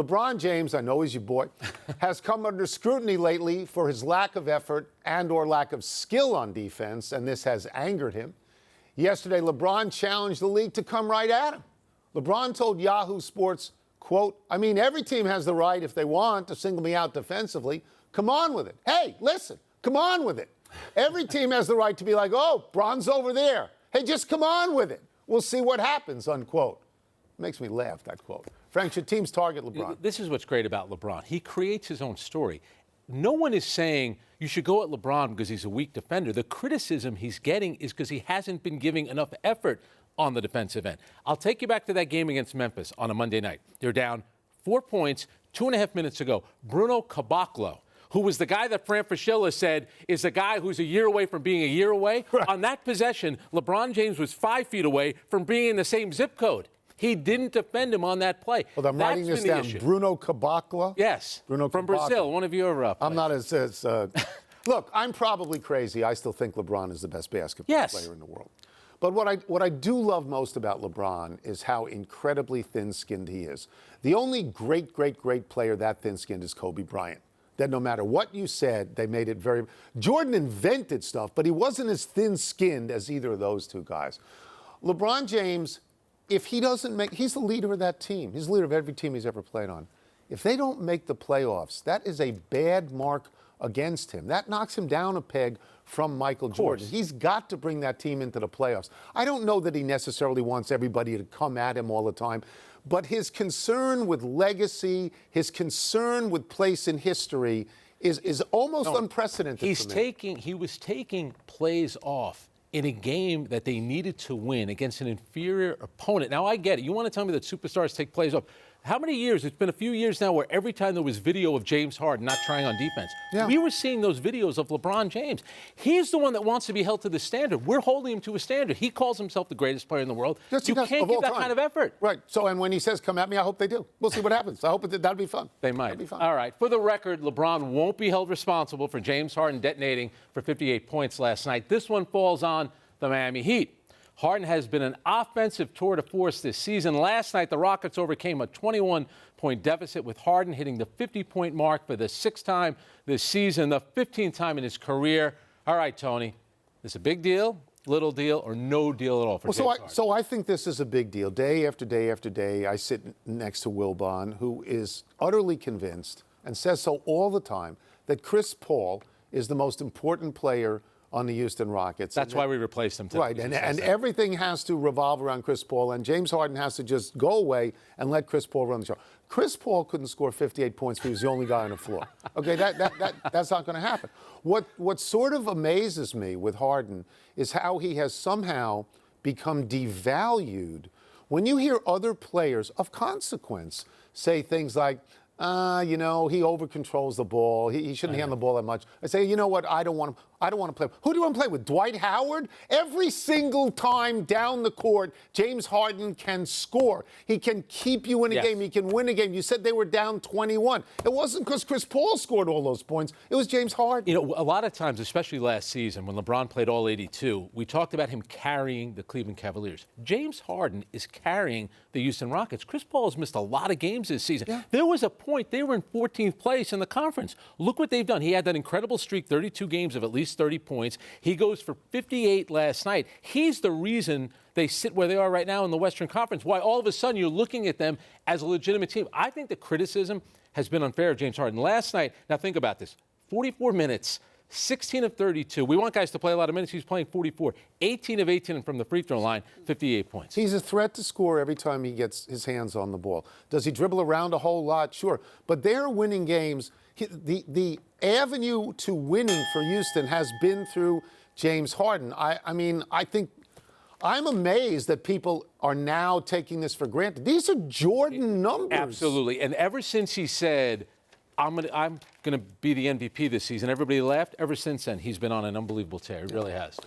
LeBron James, I know he's your boy, has come under scrutiny lately for his lack of effort and or lack of skill on defense, and this has angered him. Yesterday, LeBron challenged the league to come right at him. LeBron told Yahoo Sports, quote, "I mean, every team has the right, if they want, to single me out defensively. Come on with it. Hey, listen, come on with it. Every team has the right to be like, oh, Bron's over there. Hey, just come on with it. We'll see what happens," unquote. Makes me laugh, that quote. Frank, should teams target LeBron? This is what's great about LeBron. He creates his own story. No one is saying you should go at LeBron because he's a weak defender. The criticism he's getting is because he hasn't been giving enough effort on the defensive end. I'll take you back to that game against Memphis on a Monday night. They're down 4 points 2.5 minutes ago. Bruno Caboclo, who was the guy that Fran Fraschilla said is a guy who's a year away from being a year away. Right. On that possession, LeBron James was 5 feet away from being in the same zip code. He didn't defend him on that play. Well, I'm writing this down. Bruno Caboclo? Yes. Bruno from Caboclo. Brazil, one of your players. I'm not as look, I'm probably crazy. I still think LeBron is the best basketball player in the world. But what I do love most about LeBron is how incredibly thin-skinned he is. The only great player that thin-skinned is Kobe Bryant. That no matter what you said, they made it very... Jordan invented stuff, but he wasn't as thin-skinned as either of those two guys. LeBron James, if he doesn't make... He's the leader of that team. He's the leader of every team he's ever played on. If they don't make the playoffs, that is a bad mark against him. That knocks him down a peg from Michael Jordan. He's got to bring that team into the playoffs. I don't know that he necessarily wants everybody to come at him all the time, but his concern with legacy, his concern with place in history is almost unprecedented. He was taking plays off in a game that they needed to win against an inferior opponent. Now, I get it. You want to tell me that superstars take plays off. How many years? It's been a few years now where every time there was video of James Harden not trying on defense, we were seeing those videos of LeBron James. He's the one that wants to be held to the standard. We're holding him to a standard. He calls himself the greatest player in the world. You can't give that kind of effort. Right. So, and when he says, come at me, I hope they do. We'll see what happens. I hope that'll be fun. They might. Be fun. All right. For the record, LeBron won't be held responsible for James Harden detonating for 58 points last night. This one falls on the Miami Heat. Harden has been an offensive tour de force this season. Last night, the Rockets overcame a 21-point deficit with Harden hitting the 50-point mark for the 6th time this season, the 15th time in his career. All right, Tony, this is a big deal, little deal, or no deal at all for James Harden? So I think this is a big deal. Day after day after day, I sit next to Wilbon, who is utterly convinced and says so all the time that Chris Paul is the most important player on the Houston Rockets. That's why we replaced him today. Right, and everything has to revolve around Chris Paul, and James Harden has to just go away and let Chris Paul run the show. Chris Paul couldn't score 58 points if he was the only guy on the floor. Okay, that's not going to happen. What sort of amazes me with Harden is how he has somehow become devalued when you hear other players of consequence say things like, he over-controls the ball. He shouldn't handle the ball that much. I say, you know what? I don't want to play. Who do you want to play with? Dwight Howard? Every single time down the court, James Harden can score. He can keep you in a game. He can win a game. You said they were down 21. It wasn't because Chris Paul scored all those points. It was James Harden. You know, a lot of times, especially last season when LeBron played all 82, we talked about him carrying the Cleveland Cavaliers. James Harden is carrying the Houston Rockets. Chris Paul has missed a lot of games this season. Yeah. There was a point they were in 14th place in the conference. Look what they've done. He had that incredible streak, 32 games of at least 30 points. He goes for 58 last night. He's the reason they sit where they are right now in the Western Conference. Why all of a sudden you're looking at them as a legitimate team. I think the criticism has been unfair of James Harden. Last night, now think about this, 44 minutes, 16 of 32. We want guys to play a lot of minutes. He's playing 44. 18 of 18 from the free throw line, 58 points. He's a threat to score every time he gets his hands on the ball. Does he dribble around a whole lot? Sure. But they're winning games. The avenue to winning for Houston has been through James Harden. I think I'm amazed that people are now taking this for granted. These are Jordan numbers. Absolutely. And ever since he said, I'm going to be the MVP this season, everybody laughed. Ever since then, he's been on an unbelievable tear. He really has.